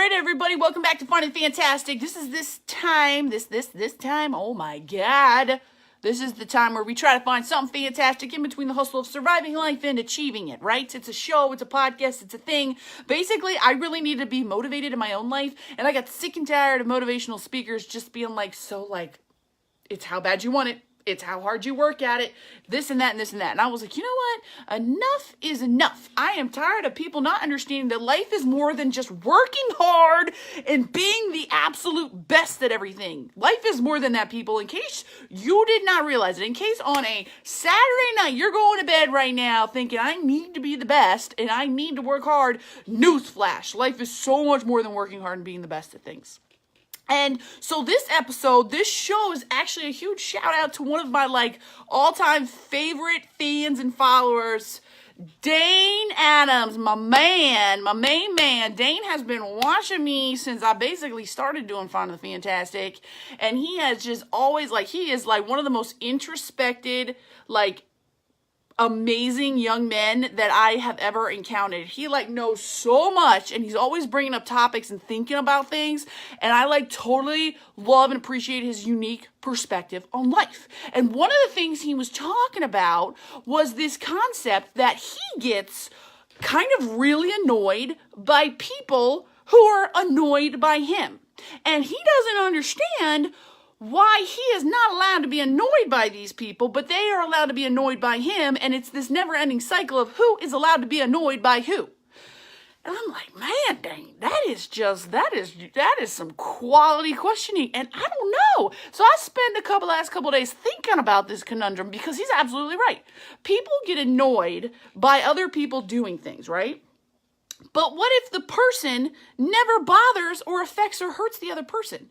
right, everybody, welcome back to Fun and Fantastic. This time, oh my God. This is the time where we try to find something fantastic in between the hustle of surviving life and achieving it, right? It's a show, it's a podcast, it's a thing. Basically, I really need to be motivated in my own life, and I got sick and tired of motivational speakers just being like, it's how bad you want it. It's how hard you work at it, this and that and this and that. And I was like, you know what? Enough is enough. I am tired of people not understanding that life is more than just working hard and being the absolute best at everything. Life is more than that, people. In case you did not realize it, in case on a Saturday night you're going to bed right now thinking, I need to be the best and I need to work hard, newsflash, life is so much more than working hard and being the best at things. And so this show is actually a huge shout out to one of my all-time favorite fans and followers, Dane Adams, my main man. Dane has been watching me since I basically started doing Fun and Fantastic. And he has just always, he is one of the most introspected, amazing young men that I have ever encountered. He knows so much, and he's always bringing up topics and thinking about things, and I totally love and appreciate his unique perspective on life. And one of the things he was talking about was this concept that he gets kind of really annoyed by people who are annoyed by him, and he doesn't understand why he is not allowed to be annoyed by these people, but they are allowed to be annoyed by him, and it's this never-ending cycle of who is allowed to be annoyed by who. And I'm like, man, dang, that is some quality questioning, and I don't know. So I spent the last couple days thinking about this conundrum, because he's absolutely right. People get annoyed by other people doing things, right? But what if the person never bothers or affects or hurts the other person?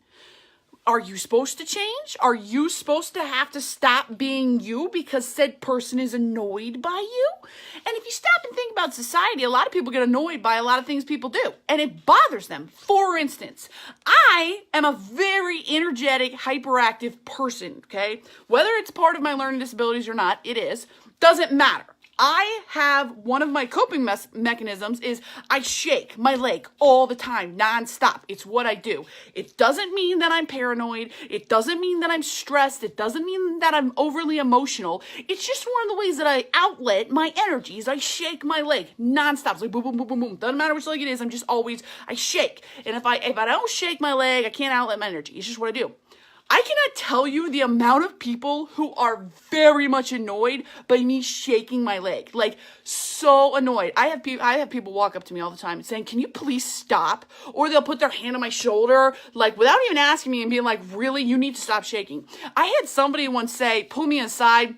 Are you supposed to change? Are you supposed to have to stop being you because said person is annoyed by you? And if you stop and think about society, a lot of people get annoyed by a lot of things people do, and it bothers them. For instance, I am a very energetic, hyperactive person, okay? Whether it's part of my learning disabilities or not, it is. Doesn't matter. I have one of my coping mechanisms is I shake my leg all the time, nonstop. It's what I do. It doesn't mean that I'm paranoid. It doesn't mean that I'm stressed. It doesn't mean that I'm overly emotional. It's just one of the ways that I outlet my energies. I shake my leg nonstop. It's like boom, boom, boom, boom, boom. Doesn't matter which leg it is. I shake. And if I don't shake my leg, I can't outlet my energy. It's just what I do. I cannot tell you the amount of people who are very much annoyed by me shaking my leg. So annoyed. I have people walk up to me all the time saying, can you please stop? Or they'll put their hand on my shoulder, without even asking me, and being like, really, you need to stop shaking. I had somebody once pull me aside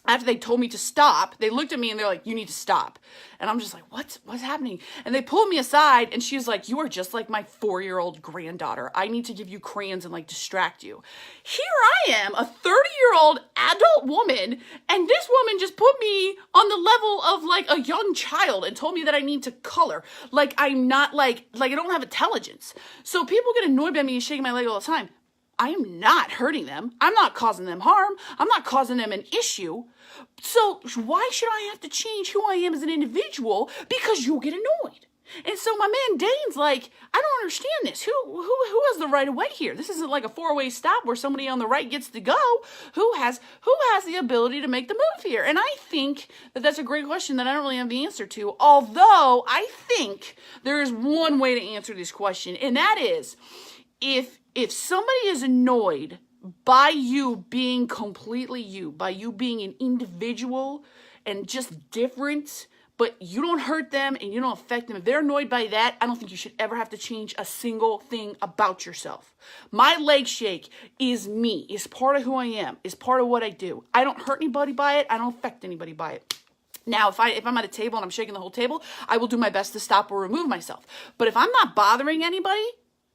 after they told me to stop. They looked at me and they're like, you need to stop. And I'm just like, what's happening? And they pulled me aside, and she was like, you are just like my 4-year-old granddaughter. I need to give you crayons and distract you. Here I am, a 30-year-old adult woman, and this woman just put me on the level of a young child and told me that I need to color. I'm not I don't have intelligence. So people get annoyed by me shaking my leg all the time. I am not hurting them. I'm not causing them harm. I'm not causing them an issue. So why should I have to change who I am as an individual because you'll get annoyed? And so my man Dane's like, I don't understand this. Who has the right of way here? This isn't like a 4-way stop where somebody on the right gets to go. Who has the ability to make the move here? And I think that that's a great question that I don't really have the answer to. Although I think there is one way to answer this question, and that is if somebody is annoyed by you being completely you, by you being an individual and just different, but you don't hurt them and you don't affect them, if they're annoyed by that, I don't think you should ever have to change a single thing about yourself. My leg shake is me, is part of who I am, is part of what I do. I don't hurt anybody by it. I don't affect anybody by it. Now, if I'm at a table and I'm shaking the whole table, I will do my best to stop or remove myself. But if I'm not bothering anybody,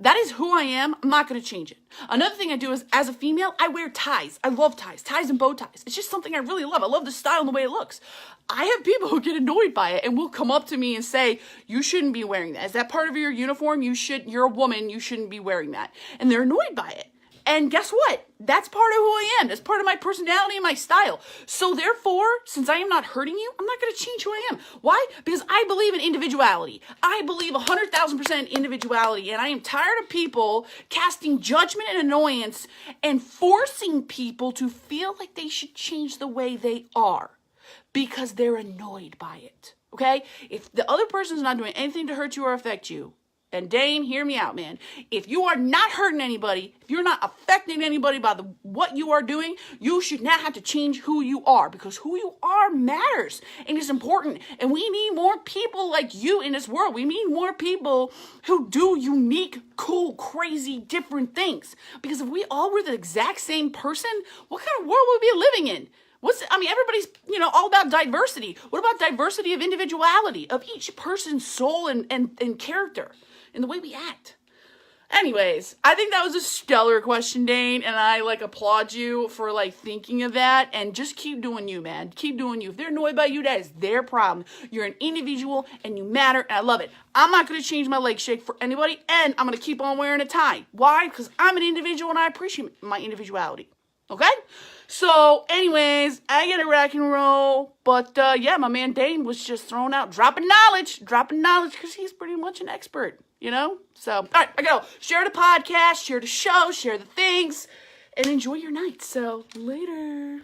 that is who I am. I'm not going to change it. Another thing I do is, as a female, I wear ties. I love ties and bow ties. It's just something I really love. I love the style and the way it looks. I have people who get annoyed by it and will come up to me and say, you shouldn't be wearing that. Is that part of your uniform? You're a woman. You shouldn't be wearing that. And they're annoyed by it. And guess what? That's part of who I am. That's part of my personality and my style. So therefore, since I am not hurting you, I'm not going to change who I am. Why? Because I believe in individuality. I believe 100,000% individuality. And I am tired of people casting judgment and annoyance and forcing people to feel like they should change the way they are because they're annoyed by it. Okay? If the other person's not doing anything to hurt you or affect you, and Dane, hear me out, man. If you are not hurting anybody, if you're not affecting anybody by what you are doing, you should not have to change who you are, because who you are matters and is important. And we need more people like you in this world. We need more people who do unique, cool, crazy, different things. Because if we all were the exact same person, what kind of world would we be living in? Everybody's, all about diversity. What about diversity of individuality, of each person's soul and character in the way we act? Anyways, I think that was a stellar question, Dane, and I applaud you for thinking of that, and just keep doing you, man. Keep doing you. If they're annoyed by you, that is their problem. You're an individual and you matter, and I love it. I'm not going to change my leg shake for anybody, and I'm going to keep on wearing a tie. Why? Because I'm an individual and I appreciate my individuality. Okay? So, anyways, I gotta rock and roll. But, my man Dane was just throwing out, dropping knowledge, because he's pretty much an expert, So, all right, I gotta share the podcast, share the show, share the things, and enjoy your night. So, later.